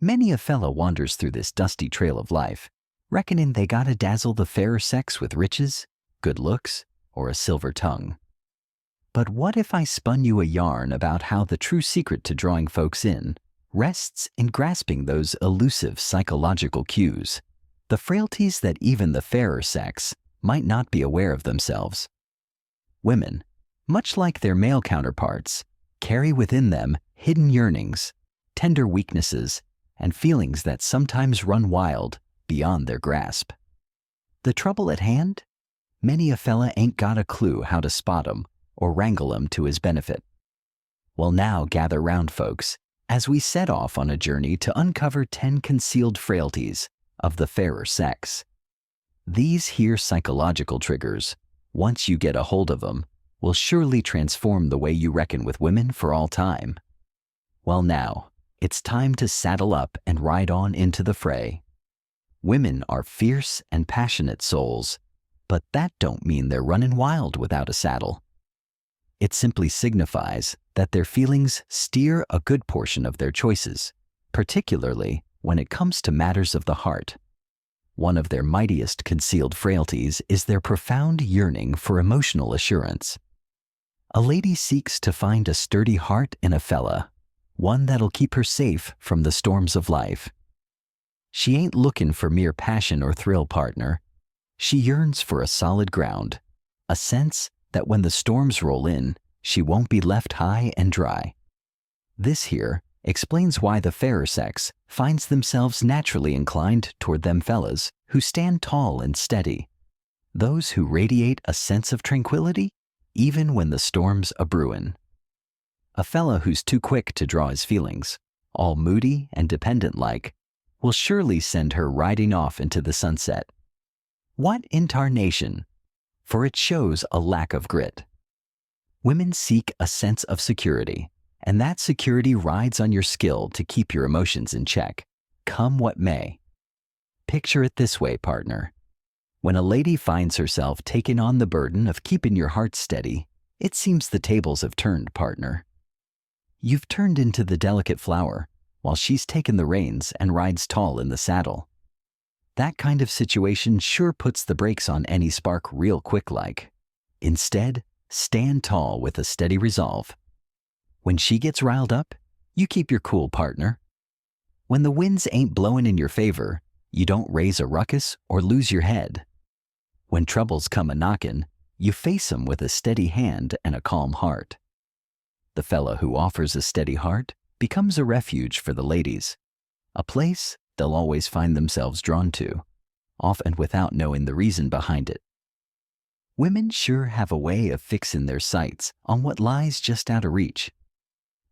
Many a fella wanders through this dusty trail of life, reckoning they gotta dazzle the fairer sex with riches, good looks, or a silver tongue. But what if I spun you a yarn about how the true secret to drawing folks in rests in grasping those elusive psychological cues, the frailties that even the fairer sex might not be aware of themselves? Women, much like their male counterparts, carry within them hidden yearnings, tender weaknesses, and feelings that sometimes run wild beyond their grasp. The trouble at hand? Many a fella ain't got a clue how to spot 'em or wrangle 'em to his benefit. Well, now gather round, folks, as we set off on a journey to uncover 10 concealed frailties of the fairer sex. These here psychological triggers, once you get a hold of them, will surely transform the way you reckon with women for all time. Well, now, it's time to saddle up and ride on into the fray. Women are fierce and passionate souls, but that don't mean they're running wild without a saddle. It simply signifies that their feelings steer a good portion of their choices, particularly when it comes to matters of the heart. One of their mightiest concealed frailties is their profound yearning for emotional assurance. A lady seeks to find a sturdy heart in a fella, one that'll keep her safe from the storms of life. She ain't looking for mere passion or thrill, partner. She yearns for a solid ground, a sense that when the storms roll in, she won't be left high and dry. This here explains why the fairer sex finds themselves naturally inclined toward them fellas who stand tall and steady, those who radiate a sense of tranquility even when the storm's a-brewin'. A fella who's too quick to draw his feelings, all moody and dependent-like, will surely send her riding off into the sunset. What intarnation? For it shows a lack of grit. Women seek a sense of security, and that security rides on your skill to keep your emotions in check, come what may. Picture it this way, partner. When a lady finds herself taking on the burden of keeping your heart steady, it seems the tables have turned, partner. You've turned into the delicate flower, while she's taken the reins and rides tall in the saddle. That kind of situation sure puts the brakes on any spark real quick like. Instead, stand tall with a steady resolve. When she gets riled up, you keep your cool, partner. When the winds ain't blowing in your favor, you don't raise a ruckus or lose your head. When troubles come a-knockin', you face 'em with a steady hand and a calm heart. The fella who offers a steady heart becomes a refuge for the ladies, a place they'll always find themselves drawn to, often without knowing the reason behind it. Women sure have a way of fixing their sights on what lies just out of reach.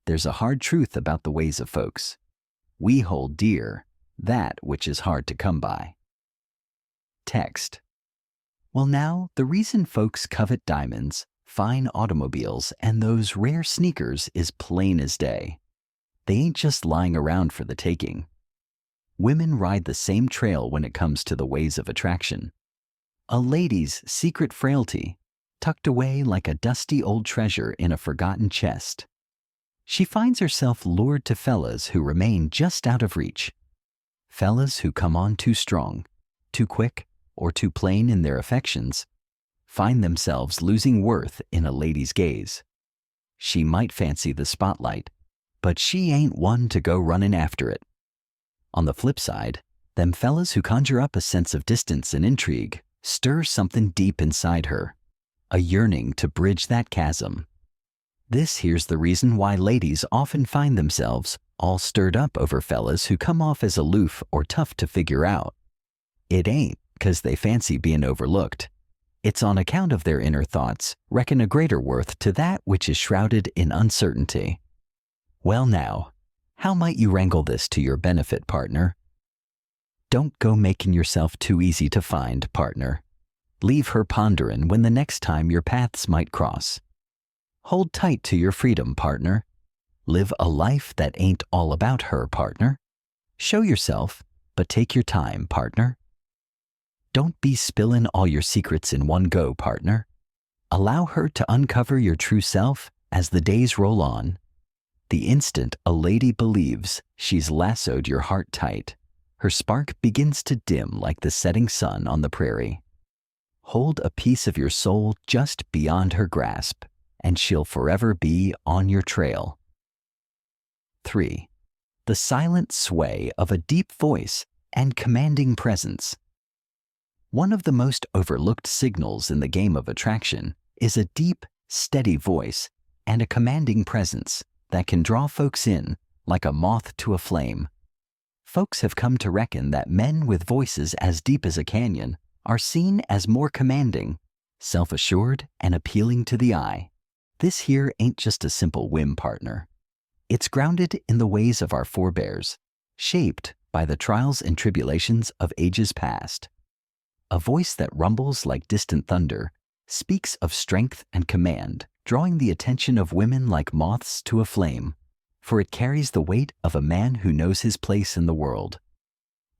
There's a hard truth about the ways of folks. We hold dear that which is hard to come by. Text. Well, now, the reason folks covet diamonds, fine automobiles, and those rare sneakers is plain as day. They ain't just lying around for the taking. Women ride the same trail when it comes to the ways of attraction. A lady's secret frailty, tucked away like a dusty old treasure in a forgotten chest. She finds herself lured to fellas who remain just out of reach. Fellas who come on too strong, too quick, or too plain in their affections, find themselves losing worth in a lady's gaze. She might fancy the spotlight, but she ain't one to go running after it. On the flip side, them fellas who conjure up a sense of distance and intrigue stir something deep inside her, a yearning to bridge that chasm. This here's the reason why ladies often find themselves all stirred up over fellas who come off as aloof or tough to figure out. It ain't 'cause they fancy being overlooked. It's on account of their inner thoughts reckon a greater worth to that which is shrouded in uncertainty. Well, now, how might you wrangle this to your benefit, partner? Don't go making yourself too easy to find, partner. Leave her pondering when the next time your paths might cross. Hold tight to your freedom, partner. Live a life that ain't all about her, partner. Show yourself, but take your time, partner. Don't be spilling all your secrets in one go, partner. Allow her to uncover your true self as the days roll on. The instant a lady believes she's lassoed your heart tight, her spark begins to dim like the setting sun on the prairie. Hold a piece of your soul just beyond her grasp, and she'll forever be on your trail. 3. The silent sway of a deep voice and commanding presence. One of the most overlooked signals in the game of attraction is a deep, steady voice and a commanding presence that can draw folks in like a moth to a flame. Folks have come to reckon that men with voices as deep as a canyon are seen as more commanding, self-assured, and appealing to the eye. This here ain't just a simple whim, partner. It's grounded in the ways of our forebears, shaped by the trials and tribulations of ages past. A voice that rumbles like distant thunder speaks of strength and command, drawing the attention of women like moths to a flame, for it carries the weight of a man who knows his place in the world.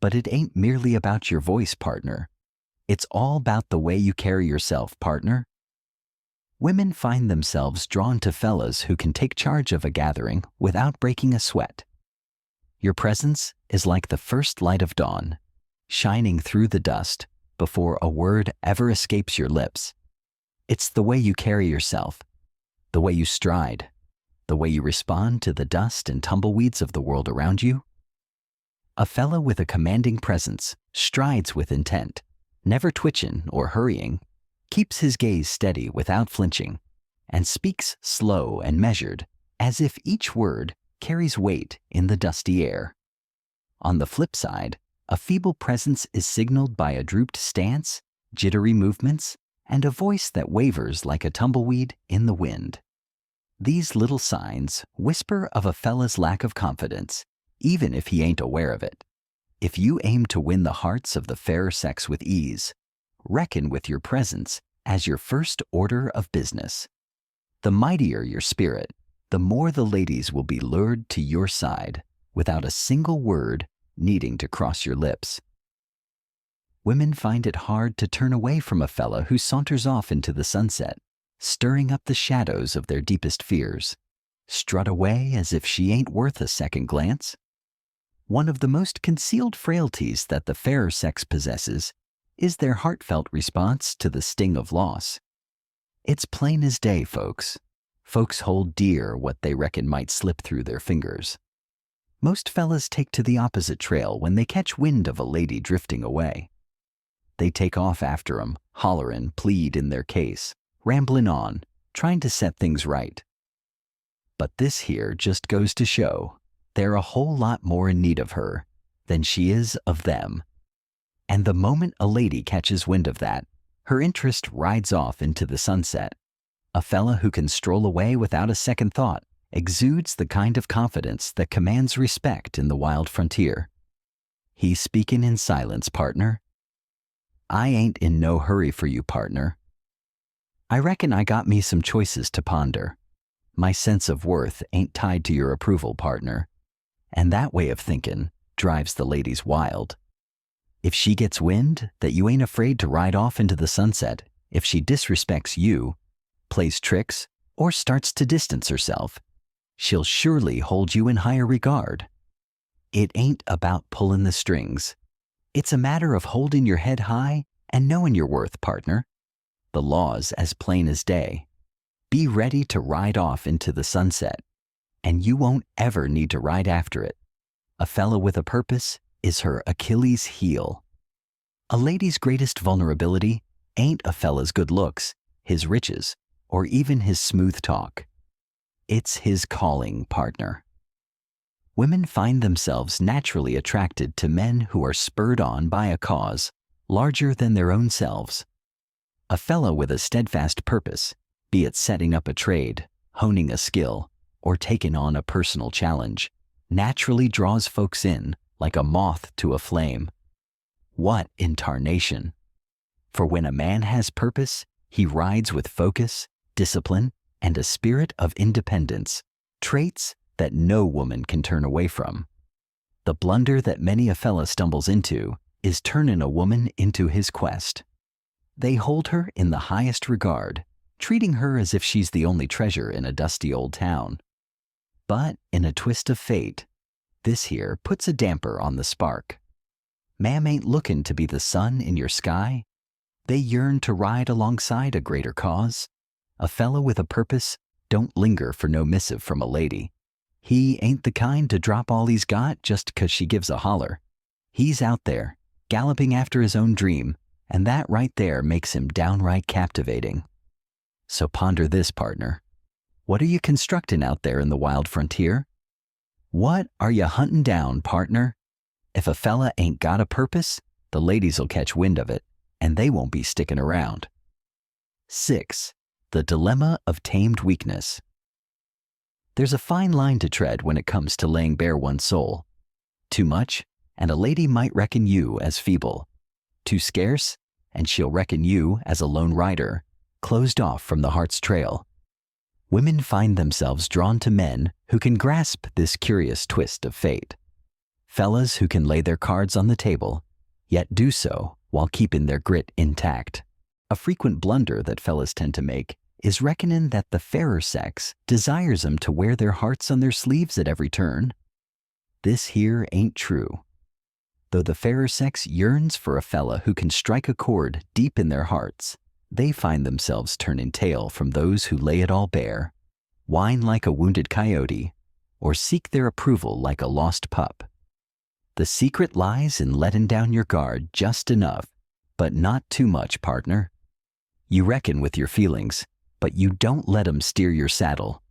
But it ain't merely about your voice, partner. It's all about the way you carry yourself, partner. Women find themselves drawn to fellas who can take charge of a gathering without breaking a sweat. Your presence is like the first light of dawn, shining through the dust before a word ever escapes your lips. It's the way you carry yourself, the way you stride, the way you respond to the dust and tumbleweeds of the world around you. A fella with a commanding presence strides with intent, never twitching or hurrying, keeps his gaze steady without flinching, and speaks slow and measured, as if each word carries weight in the dusty air. On the flip side, a feeble presence is signaled by a drooped stance, jittery movements, and a voice that wavers like a tumbleweed in the wind. These little signs whisper of a fella's lack of confidence, even if he ain't aware of it. If you aim to win the hearts of the fairer sex with ease, reckon with your presence as your first order of business. The mightier your spirit, the more the ladies will be lured to your side without a single word needing to cross your lips. Women find it hard to turn away from a fella who saunters off into the sunset, stirring up the shadows of their deepest fears. Strut away as if she ain't worth a second glance. One of the most concealed frailties that the fairer sex possesses is their heartfelt response to the sting of loss. It's plain as day, folks. Folks hold dear what they reckon might slip through their fingers. Most fellas take to the opposite trail when they catch wind of a lady drifting away. They take off after 'em, hollerin', plead in their case, ramblin' on, trying to set things right. But this here just goes to show they're a whole lot more in need of her than she is of them. And the moment a lady catches wind of that, her interest rides off into the sunset. A fella who can stroll away without a second thought exudes the kind of confidence that commands respect in the wild frontier. He's speaking in silence, partner. I ain't in no hurry for you, partner. I reckon I got me some choices to ponder. My sense of worth ain't tied to your approval, partner. And that way of thinking drives the ladies wild. If she gets wind that you ain't afraid to ride off into the sunset, if she disrespects you, plays tricks, or starts to distance herself, she'll surely hold you in higher regard. It ain't about pulling the strings. It's a matter of holding your head high and knowing your worth, partner. The law's as plain as day. Be ready to ride off into the sunset, and you won't ever need to ride after it. A fella with a purpose is her Achilles heel. A lady's greatest vulnerability ain't a fella's good looks, his riches, or even his smooth talk. It's his calling, partner. Women find themselves naturally attracted to men who are spurred on by a cause larger than their own selves. A fellow with a steadfast purpose, be it setting up a trade, honing a skill, or taking on a personal challenge, naturally draws folks in like a moth to a flame. What in tarnation! For when a man has purpose, he rides with focus, discipline, and a spirit of independence, traits that no woman can turn away from. The blunder that many a fella stumbles into is turning a woman into his quest. They hold her in the highest regard, treating her as if she's the only treasure in a dusty old town. But in a twist of fate, this here puts a damper on the spark. Ma'am ain't looking to be the sun in your sky. They yearn to ride alongside a greater cause. A fella with a purpose don't linger for no missive from a lady. He ain't the kind to drop all he's got just 'cause she gives a holler. He's out there, galloping after his own dream, and that right there makes him downright captivating. So ponder this, partner. What are you constructing out there in the wild frontier? What are you hunting down, partner? If a fella ain't got a purpose, the ladies'll catch wind of it, and they won't be sticking around. 6. The dilemma of tamed weakness. There's a fine line to tread when it comes to laying bare one's soul. Too much, and a lady might reckon you as feeble. Too scarce, and she'll reckon you as a lone rider, closed off from the heart's trail. Women find themselves drawn to men who can grasp this curious twist of fate. Fellas who can lay their cards on the table, yet do so while keeping their grit intact. A frequent blunder that fellas tend to make is reckoning that the fairer sex desires 'em to wear their hearts on their sleeves at every turn. This here ain't true. Though the fairer sex yearns for a fella who can strike a chord deep in their hearts, they find themselves turning tail from those who lay it all bare, whine like a wounded coyote, or seek their approval like a lost pup. The secret lies in letting down your guard just enough, but not too much, partner. You reckon with your feelings, but you don't let 'em steer your saddle.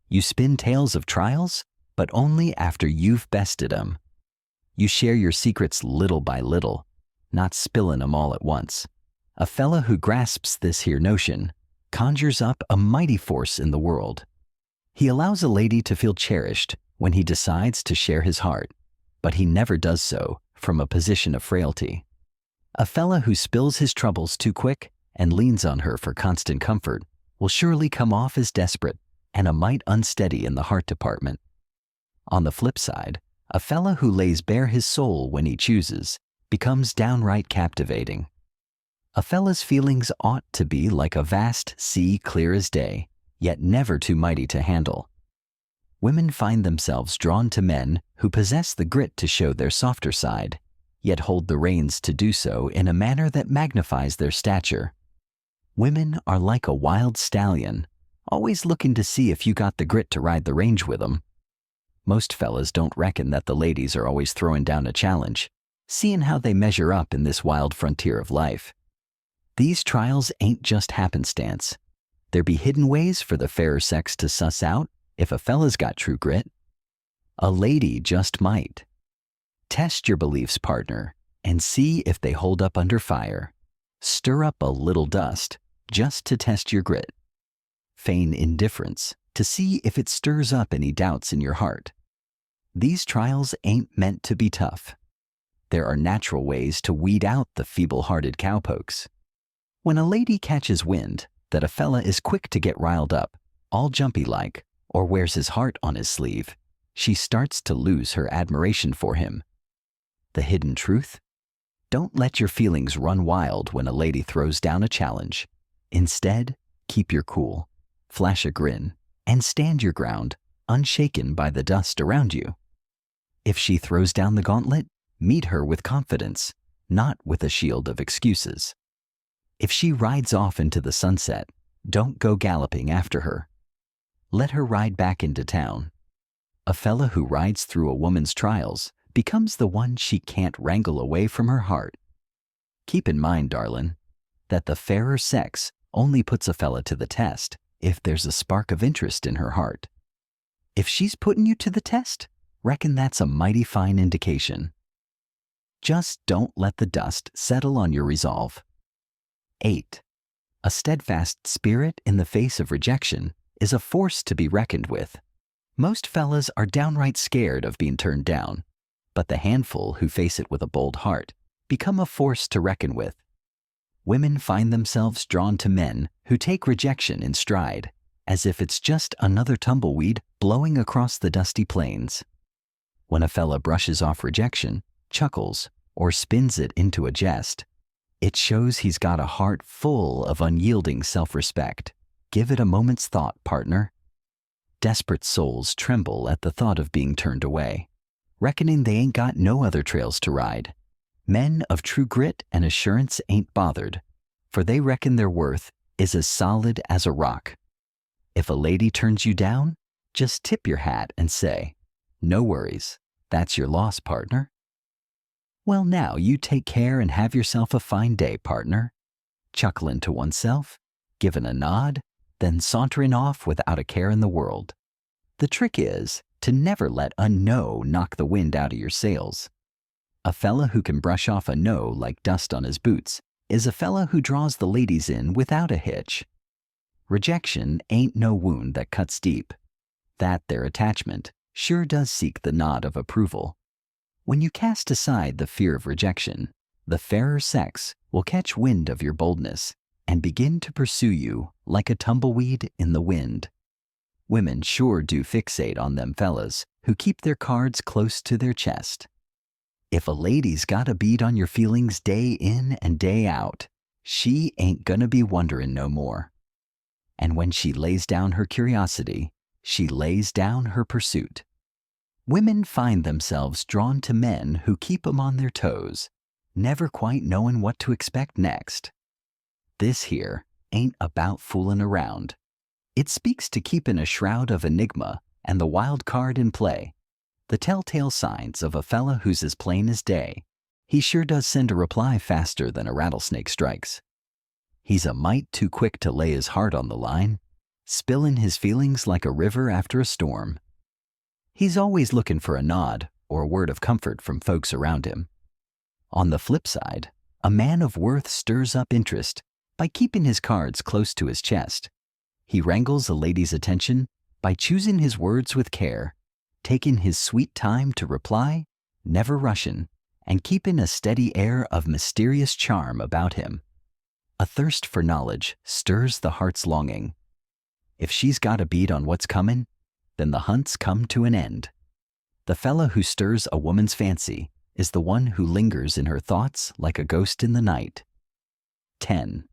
You spin tales of trials, but only after you've bested 'em. You share your secrets little by little, not spilling 'em all at once. A fella who grasps this here notion conjures up a mighty force in the world. He allows a lady to feel cherished when he decides to share his heart, but he never does so from a position of frailty. A fella who spills his troubles too quick and leans on her for constant comfort will surely come off as desperate and a mite unsteady in the heart department. On the flip side, a fella who lays bare his soul when he chooses becomes downright captivating. A fella's feelings ought to be like a vast sea clear as day, yet never too mighty to handle. Women find themselves drawn to men who possess the grit to show their softer side, yet hold the reins to do so in a manner that magnifies their stature. Women are like a wild stallion, always looking to see if you got the grit to ride the range with 'em. Most fellas don't reckon that the ladies are always throwing down a challenge, seeing how they measure up in this wild frontier of life. These trials ain't just happenstance. There be hidden ways for the fairer sex to suss out if a fella's got true grit. A lady just might. Test your beliefs, partner, and see if they hold up under fire. Stir up a little dust just to test your grit. Feign indifference to see if it stirs up any doubts in your heart. These trials ain't meant to be tough. There are natural ways to weed out the feeble-hearted cowpokes. When a lady catches wind that a fella is quick to get riled up, all jumpy-like, or wears his heart on his sleeve, she starts to lose her admiration for him. The hidden truth? Don't let your feelings run wild when a lady throws down a challenge. Instead, keep your cool, flash a grin, and stand your ground, unshaken by the dust around you. If she throws down the gauntlet, meet her with confidence, not with a shield of excuses. If she rides off into the sunset, don't go galloping after her. Let her ride back into town. A fella who rides through a woman's trials becomes the one she can't wrangle away from her heart. Keep in mind, darlin', that the fairer sex only puts a fella to the test if there's a spark of interest in her heart. If she's putting you to the test, reckon that's a mighty fine indication. Just don't let the dust settle on your resolve. 8. A steadfast spirit in the face of rejection is a force to be reckoned with. Most fellas are downright scared of being turned down, but the handful who face it with a bold heart become a force to reckon with. Women find themselves drawn to men who take rejection in stride, as if it's just another tumbleweed blowing across the dusty plains. When a fella brushes off rejection, chuckles, or spins it into a jest, it shows he's got a heart full of unyielding self-respect. Give it a moment's thought, partner. Desperate souls tremble at the thought of being turned away, reckoning they ain't got no other trails to ride. Men of true grit and assurance ain't bothered, for they reckon their worth is as solid as a rock. If a lady turns you down, just tip your hat and say, "No worries, that's your loss, partner." Well, now you take care and have yourself a fine day, partner. Chuckling to oneself, giving a nod, then sauntering off without a care in the world. The trick is to never let a no knock the wind out of your sails. A fella who can brush off a no like dust on his boots is a fella who draws the ladies in without a hitch. Rejection ain't no wound that cuts deep. That their attachment sure does seek the nod of approval. When you cast aside the fear of rejection, the fairer sex will catch wind of your boldness and begin to pursue you like a tumbleweed in the wind. Women sure do fixate on them fellas who keep their cards close to their chest. If a lady's got a bead on your feelings day in and day out, she ain't gonna be wonderin' no more. And when she lays down her curiosity, she lays down her pursuit. Women find themselves drawn to men who keep 'em on their toes, never quite knowing what to expect next. This here ain't about foolin' around. It speaks to keeping a shroud of enigma and the wild card in play. The telltale signs of a fella who's as plain as day. He sure does send a reply faster than a rattlesnake strikes. He's a mite too quick to lay his heart on the line, spillin' his feelings like a river after a storm. He's always looking for a nod or a word of comfort from folks around him. On the flip side, a man of worth stirs up interest by keeping his cards close to his chest. He wrangles a lady's attention by choosing his words with care, taking his sweet time to reply, never rushin', and keeping a steady air of mysterious charm about him. A thirst for knowledge stirs the heart's longing. If she's got a bead on what's comin', then the hunt's come to an end. The fella who stirs a woman's fancy is the one who lingers in her thoughts like a ghost in the night. 10.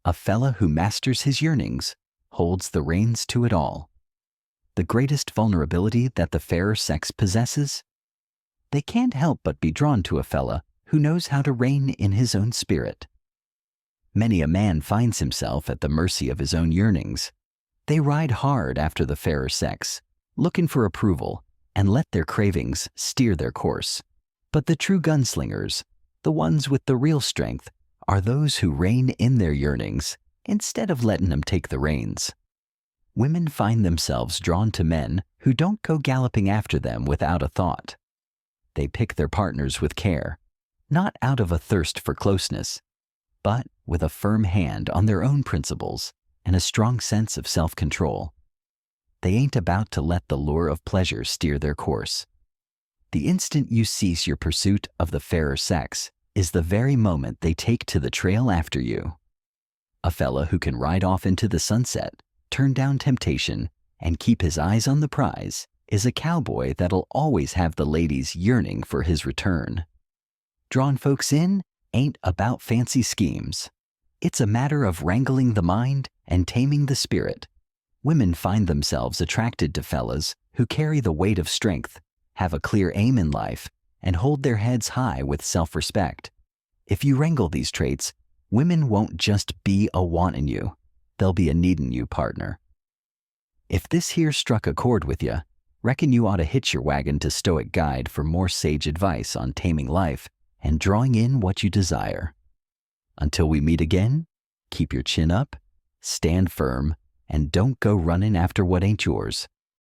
A fella who masters his yearnings holds the reins to it all. The greatest vulnerability that the fairer sex possesses? They can't help but be drawn to a fella who knows how to rein in his own spirit. Many a man finds himself at the mercy of his own yearnings. They ride hard after the fairer sex, looking for approval, and let their cravings steer their course. But the true gunslingers, the ones with the real strength, are those who rein in their yearnings instead of letting them take the reins. Women find themselves drawn to men who don't go galloping after them without a thought. They pick their partners with care, not out of a thirst for closeness, but with a firm hand on their own principles and a strong sense of self-control. They ain't about to let the lure of pleasure steer their course. The instant you cease your pursuit of the fairer sex is the very moment they take to the trail after you. A fella who can ride off into the sunset, turn down temptation, and keep his eyes on the prize is a cowboy that'll always have the ladies yearning for his return. Drawing folks in ain't about fancy schemes. It's a matter of wrangling the mind and taming the spirit. Women find themselves attracted to fellas who carry the weight of strength, have a clear aim in life, and hold their heads high with self-respect. If you wrangle these traits, women won't just be a wantin' you, they'll be a needin' you, partner. If this here struck a chord with you, reckon you ought to hitch your wagon to Stoic Guide for more sage advice on taming life and drawing in what you desire. Until we meet again, keep your chin up, stand firm, and don't go running after what ain't yours.